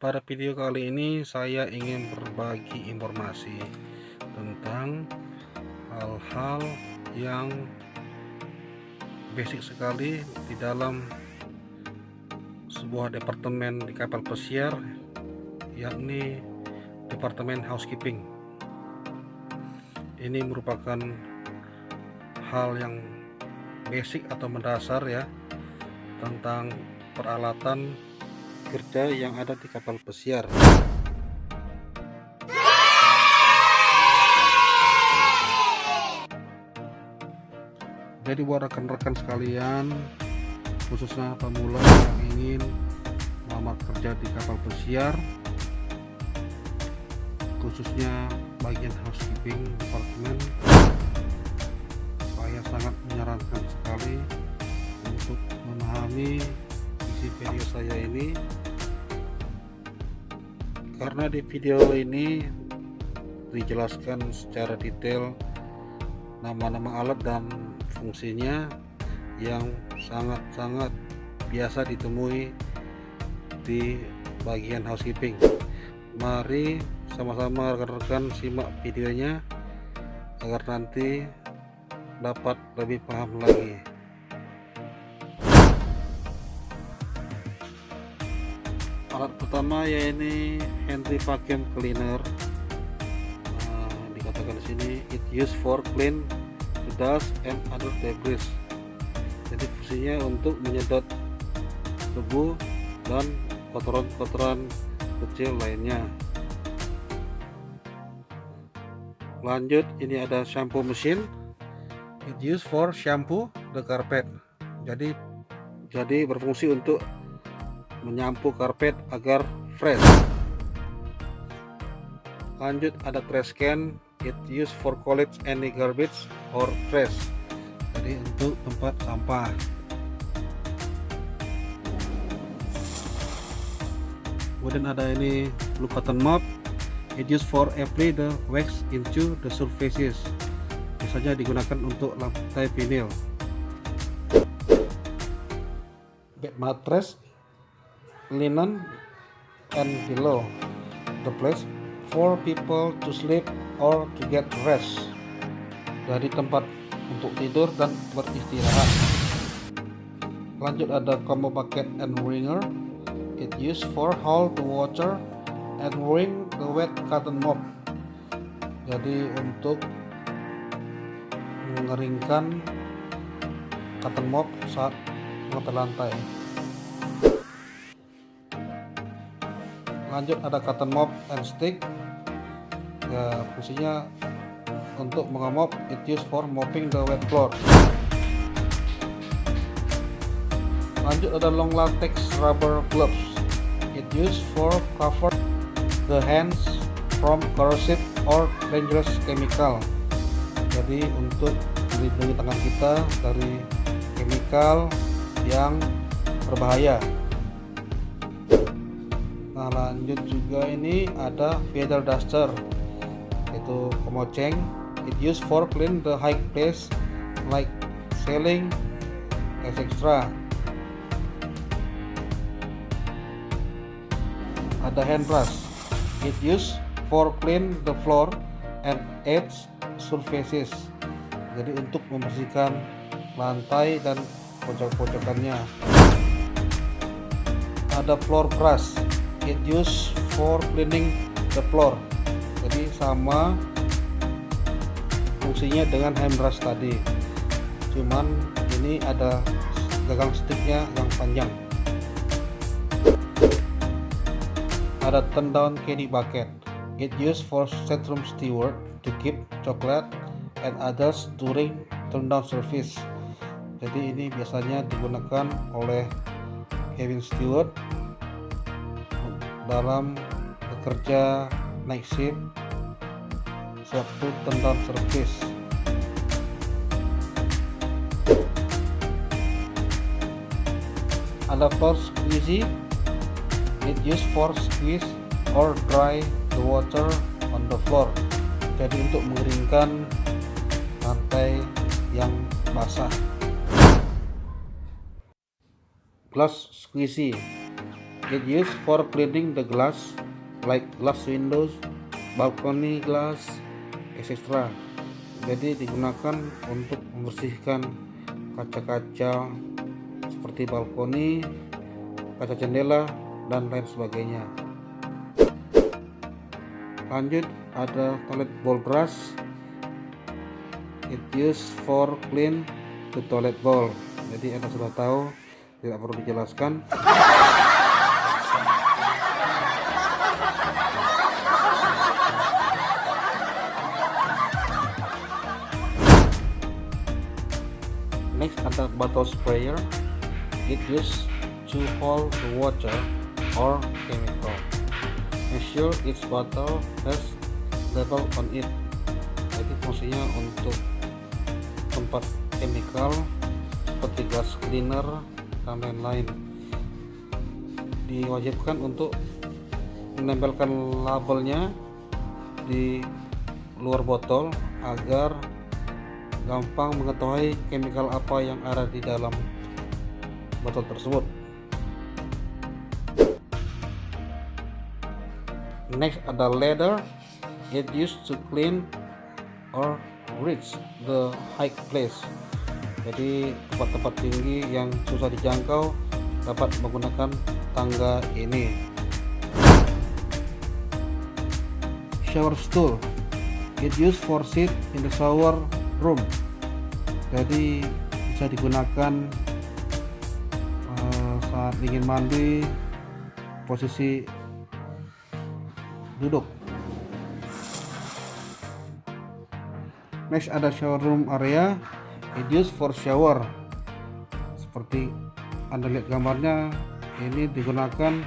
Pada video kali ini saya ingin berbagi informasi tentang hal-hal yang basic sekali di dalam sebuah departemen di kapal pesiar, yakni departemen housekeeping. Ini merupakan hal yang basic atau mendasar ya, tentang peralatan kerja yang ada di kapal pesiar. Jadi buat rekan-rekan sekalian, khususnya pemula yang ingin melamar kerja di kapal pesiar, khususnya bagian housekeeping departemen, saya sangat menyarankan sekali untuk memahami isi video saya ini, karena di video ini dijelaskan secara detail nama-nama alat dan fungsinya yang sangat-sangat biasa ditemui di bagian housekeeping. Mari sama-sama rekan-rekan simak videonya agar nanti dapat lebih paham lagi. Alat pertama yaitu Henry vacuum cleaner. Dikatakan di sini it used for clean the dust and other debris. Jadi fungsinya untuk menyedot debu dan kotoran-kotoran kecil lainnya. Lanjut, ini ada shampoo machine. It used for shampoo the carpet. Jadi berfungsi untuk menyapu karpet agar fresh. Lanjut, ada trash can. It used for collect any garbage or trash. Jadi untuk tempat sampah. Kemudian ada ini blue cotton mop. It used for apply the wax into the surfaces. Biasanya digunakan untuk lantai vinil. Bed mattress, linen and below the place for people to sleep or to get rest. Dari tempat untuk tidur dan beristirahat. Lanjut, ada combo bucket and wringer. It used for hold the water and wring the wet cotton mop. Jadi untuk mengeringkan cotton mop saat mengetel lantai. Lanjut, ada cotton mop and stick. Ya, fungsinya untuk mengemop. It used for mopping the wet floor. Lanjut, ada long latex rubber gloves. It used for cover the hands from corrosive or dangerous chemical. Jadi untuk melindungi tangan kita dari chemical yang berbahaya. Nah, lanjut juga ini ada feather duster, itu kemoceng. It used for clean the high place like ceiling, etc. Ada hand brush. It used for clean the floor and edge surfaces. Jadi untuk membersihkan lantai dan pojok-pojokannya. Ada floor brush. It used for cleaning the floor. Jadi sama fungsinya dengan hand brush tadi, cuman ini ada gagang sticknya yang panjang. Ada turn down candy bucket. It used for stateroom steward to keep chocolate and others during turn down service. Jadi ini biasanya digunakan oleh cabin steward dalam bekerja night shift sewaktu turn down service. Ada floor squeegee. It used for squeeze or dry the water on the floor. Jadi untuk mengeringkan lantai yang basah. Glass squeegee. It used for cleaning the glass like glass windows, balcony glass, etc. Jadi digunakan untuk membersihkan kaca-kaca seperti balkoni, kaca jendela, dan lain sebagainya. Lanjut, ada toilet bowl brush. It used for clean the toilet bowl. Jadi Anda sudah tahu, tidak perlu dijelaskan. Next ada bottle sprayer. It used to hold the water or chemical. Make sure each bottle has label on it. Jadi fungsinya untuk tempat chemical seperti glass cleaner dan lain-lain. Diwajibkan untuk menempelkan labelnya di luar botol agar gampang mengetahui chemical apa yang ada di dalam botol tersebut. Next ada ladder. It used to clean or reach the high place. Jadi tempat-tempat tinggi yang susah dijangkau dapat menggunakan tangga ini. Shower stool. It used for sit in the shower room. Jadi bisa digunakan saat ingin mandi, posisi duduk. Next ada shower room area. It used for shower. Seperti Anda lihat gambarnya, ini digunakan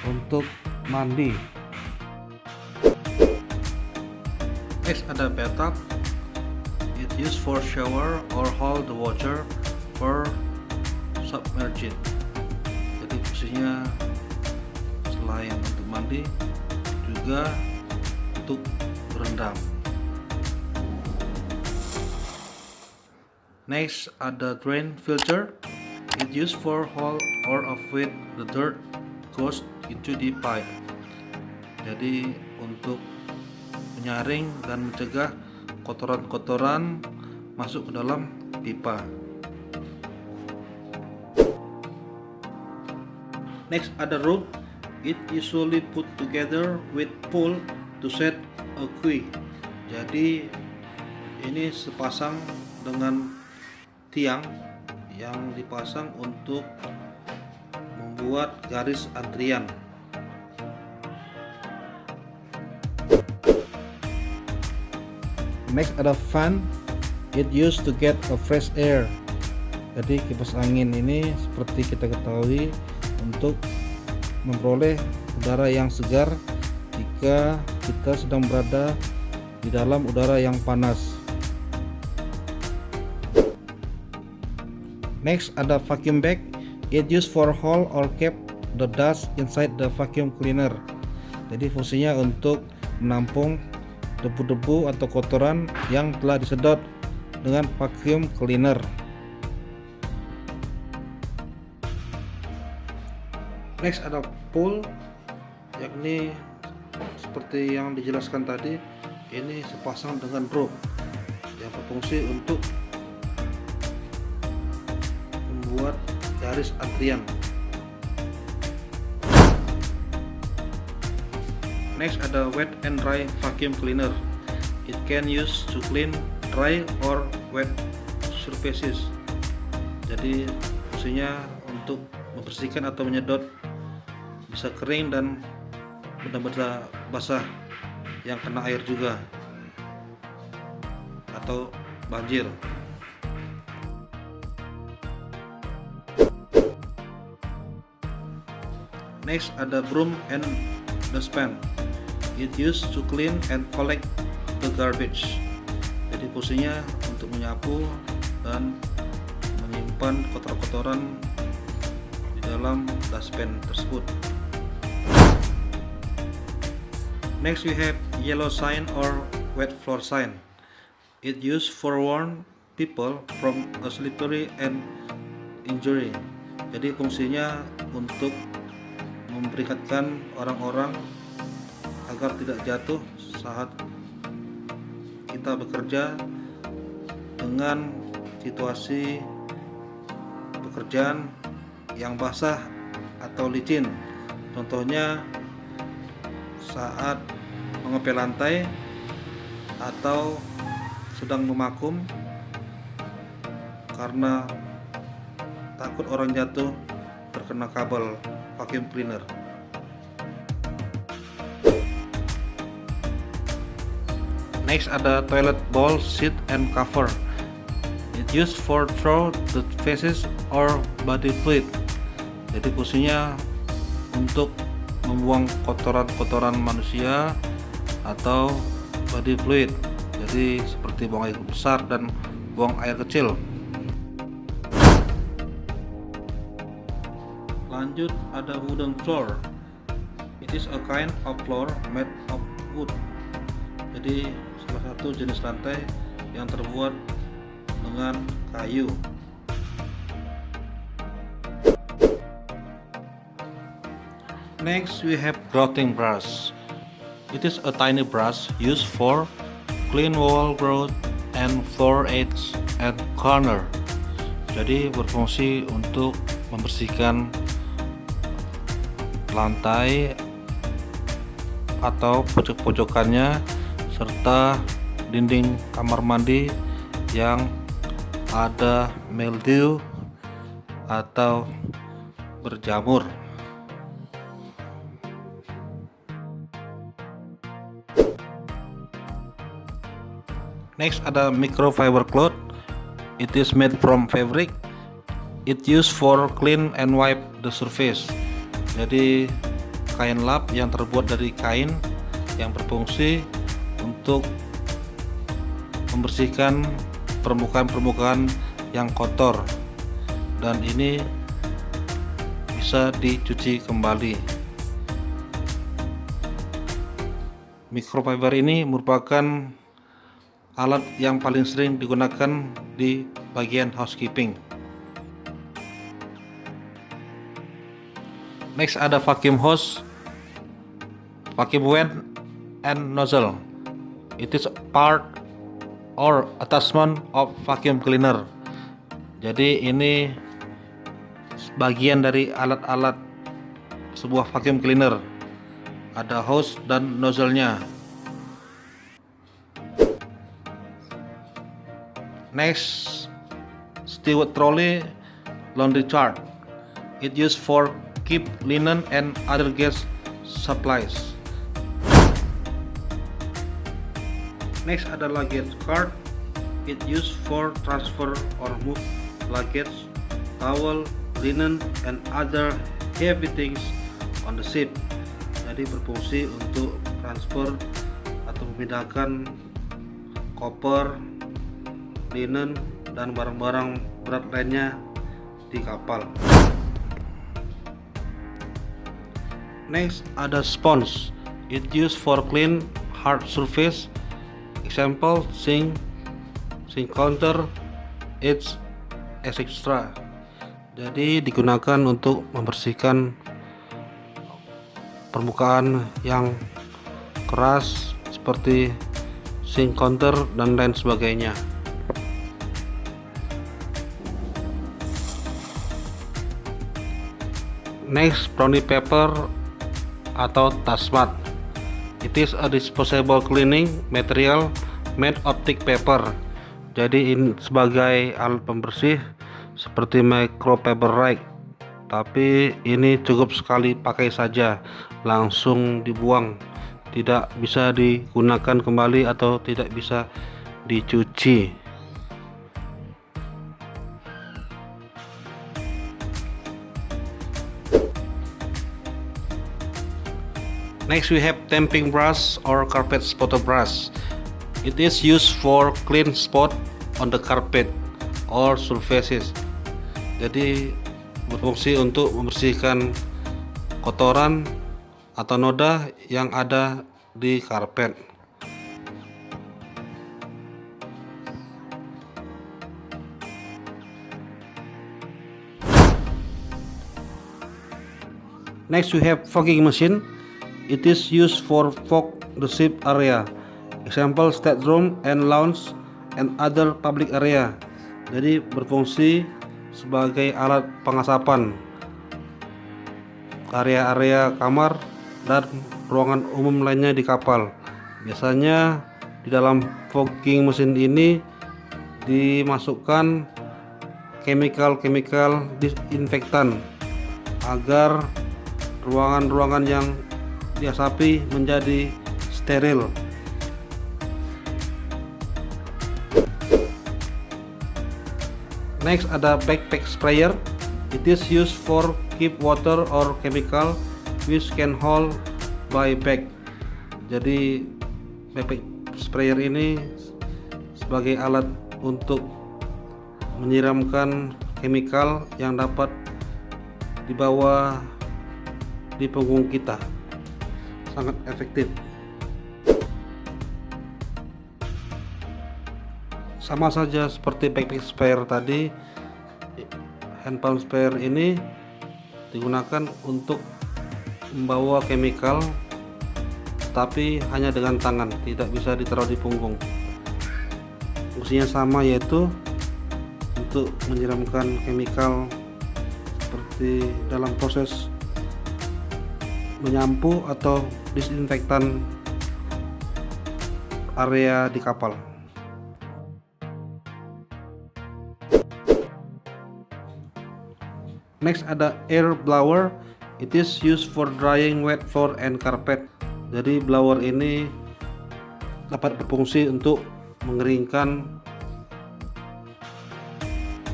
untuk mandi. Next ada bathtub. It used for shower or hold the water for submerged. Jadi fungsinya selain untuk mandi juga untuk berendam. Next ada drain filter. It used for hold or avoid the dirt goes into the pipe. Jadi untuk menyaring dan mencegah kotoran-kotoran masuk ke dalam pipa. Next ada rope. It usually put together with pole to set a queue. Jadi ini sepasang dengan tiang yang dipasang untuk membuat garis antrian. Next ada fan. It used to get a fresh air. Jadi kipas angin ini seperti kita ketahui untuk memperoleh udara yang segar jika kita sedang berada di dalam udara yang panas. Next ada vacuum bag. It used for hold or keep the dust inside the vacuum cleaner. Jadi fungsinya untuk menampung debu-debu atau kotoran yang telah disedot dengan vacuum cleaner. Next ada pole, yakni seperti yang dijelaskan tadi, ini sepasang dengan rope yang berfungsi untuk membuat garis antrian. Next ada wet and dry vacuum cleaner. It can use to clean dry or wet surfaces. Jadi fungsinya untuk membersihkan atau menyedot bisa kering dan benda-benda basah yang kena air juga atau banjir. Next ada broom and dustpan. It used to clean and collect the garbage. Jadi fungsinya untuk menyapu dan menyimpan kotoran-kotoran di dalam dustpan tersebut. Next we have yellow sign or wet floor sign. It used for warn people from a slippery and injury. Jadi fungsinya untuk memperingatkan orang-orang agar tidak jatuh saat kita bekerja dengan situasi pekerjaan yang basah atau licin. Contohnya saat mengepel lantai atau sedang memakum karena takut orang jatuh terkena kabel vacuum cleaner. Next ada toilet bowl, seat and cover. It used for throw the feces or body fluid. Jadi fungsinya untuk membuang kotoran-kotoran manusia atau body fluid. Jadi seperti buang air besar dan buang air kecil. Lanjut ada wooden floor. It is a kind of floor made of wood. Jadi salah satu jenis lantai yang terbuat dengan kayu. Next we have grouting brush. It is a tiny brush used for clean wall grout and floor edge and corner. Jadi berfungsi untuk membersihkan lantai atau pojok-pojokannya serta dinding kamar mandi yang ada mildew atau berjamur. Next ada microfiber cloth. It is made from fabric. It used for clean and wipe the surface. Jadi kain lap yang terbuat dari kain yang berfungsi untuk membersihkan permukaan-permukaan yang kotor, dan ini bisa dicuci kembali. Microfiber ini merupakan alat yang paling sering digunakan di bagian housekeeping. Next ada vacuum hose, vacuum vent and nozzle. It is a part or attachment of vacuum cleaner. Jadi ini bagian dari alat-alat sebuah vacuum cleaner. Ada hose dan nozzle-nya. Next, steward trolley laundry chart. It used for keep linen and other gas supplies. Next ada luggage cart. It used for transfer or move luggage, towel, linen and other heavy things on the ship. Jadi berfungsi untuk transfer atau memindahkan koper, linen dan barang-barang berat lainnya di kapal. Next ada sponge. It used for clean hard surface. Example sink counter, etc. Jadi digunakan untuk membersihkan permukaan yang keras seperti sink counter dan lain sebagainya. Next, brownie paper atau tasmat. It is a disposable cleaning material made of thick paper. Jadi ini sebagai alat pembersih seperti microfiber rag, tapi ini cukup sekali pakai saja, langsung dibuang, tidak bisa digunakan kembali atau tidak bisa dicuci. Next we have tamping brush or carpet spotter brush. It is used for clean spot on the carpet or surfaces. Jadi berfungsi untuk membersihkan kotoran atau noda yang ada di karpet. Next we have fogging machine. It is used for fog the ship area, example stateroom and lounge and other public area. Jadi berfungsi sebagai alat pengasapan area-area kamar dan ruangan umum lainnya di kapal. Biasanya di dalam fogging mesin ini dimasukkan chemical disinfektan agar ruangan-ruangan yang diasapi menjadi steril. Next ada backpack sprayer. It is used for keep water or chemical which can hold by bag. Jadi backpack sprayer ini sebagai alat untuk menyiramkan chemical yang dapat dibawa di punggung kita. Sangat efektif. Sama saja seperti backpack sprayer tadi, hand pump sprayer ini digunakan untuk membawa chemical, tapi hanya dengan tangan, tidak bisa ditaruh di punggung. Fungsinya sama, yaitu untuk menyiramkan chemical seperti dalam proses menyampu atau disinfektan area di kapal. Next ada air blower. It is used for drying wet floor and carpet. Jadi blower ini dapat berfungsi untuk mengeringkan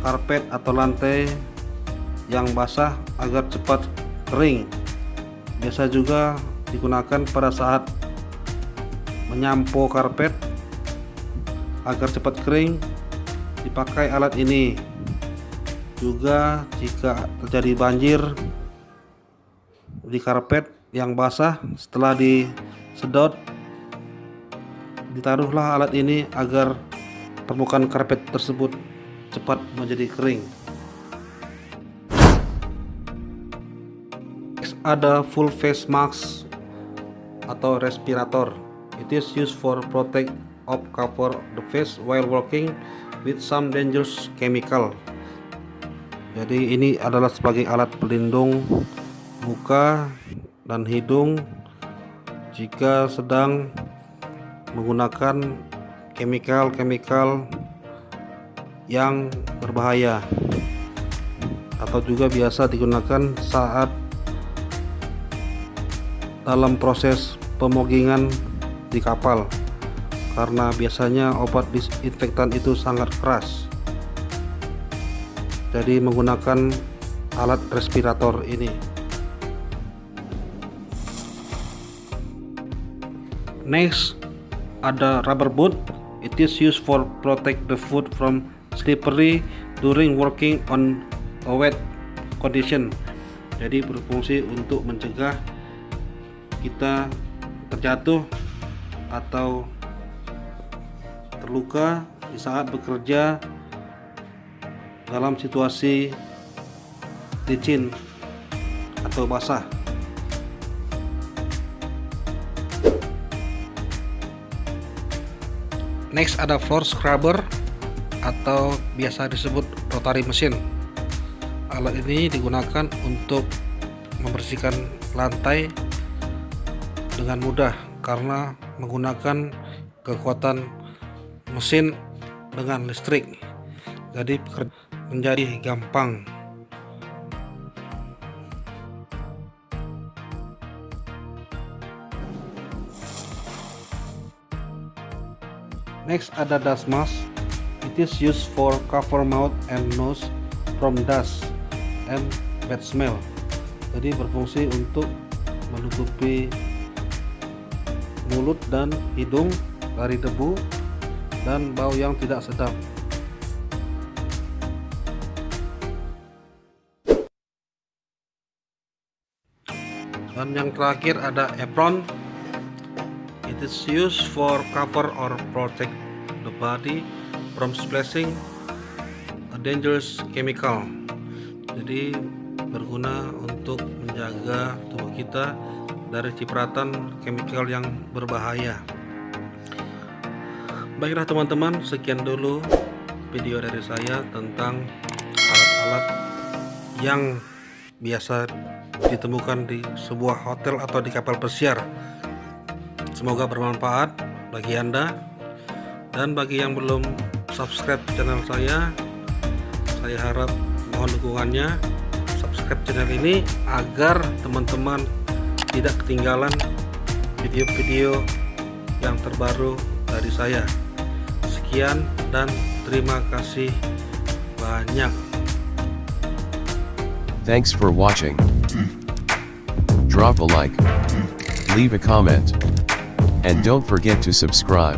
karpet atau lantai yang basah agar cepat kering. Biasa juga digunakan pada saat menyampo karpet agar cepat kering, dipakai alat ini. Juga jika terjadi banjir di karpet yang basah, setelah disedot, ditaruhlah alat ini agar permukaan karpet tersebut cepat menjadi kering. Ada full face mask atau respirator. It is used for protect of cover the face while working with some dangerous chemical. Jadi ini adalah sebagai alat pelindung muka dan hidung jika sedang menggunakan chemical yang berbahaya, atau juga biasa digunakan saat dalam proses pemoggingan di kapal, karena biasanya obat disinfektan itu sangat keras. Jadi menggunakan alat respirator ini. Next ada rubber boot. It is used for protect the food from slippery during working on a wet condition. Jadi berfungsi untuk mencegah kita terjatuh atau terluka di saat bekerja dalam situasi licin atau basah. Next ada floor scrubber atau biasa disebut rotary machine. Alat ini digunakan untuk membersihkan lantai dengan mudah karena menggunakan kekuatan mesin dengan listrik. Jadi menjadi gampang. Next ada dust mask. It is used for cover mouth and nose from dust and bad smell. Jadi berfungsi untuk menutupi mulut dan hidung dari debu dan bau yang tidak sedap. Dan yang terakhir ada apron. It is used for cover or protect the body from splashing a dangerous chemical. Jadi berguna untuk menjaga tubuh kita dari cipratan chemical yang berbahaya. Baiklah teman-teman, sekian dulu video dari saya tentang alat-alat yang biasa ditemukan di sebuah hotel atau di kapal pesiar. Semoga bermanfaat bagi Anda, dan bagi yang belum subscribe channel saya harap mohon dukungannya, subscribe channel ini agar teman-teman tidak ketinggalan video-video yang terbaru dari saya. Sekian dan terima kasih banyak. Thanks for watching. Drop a like, leave a comment, and don't forget to subscribe.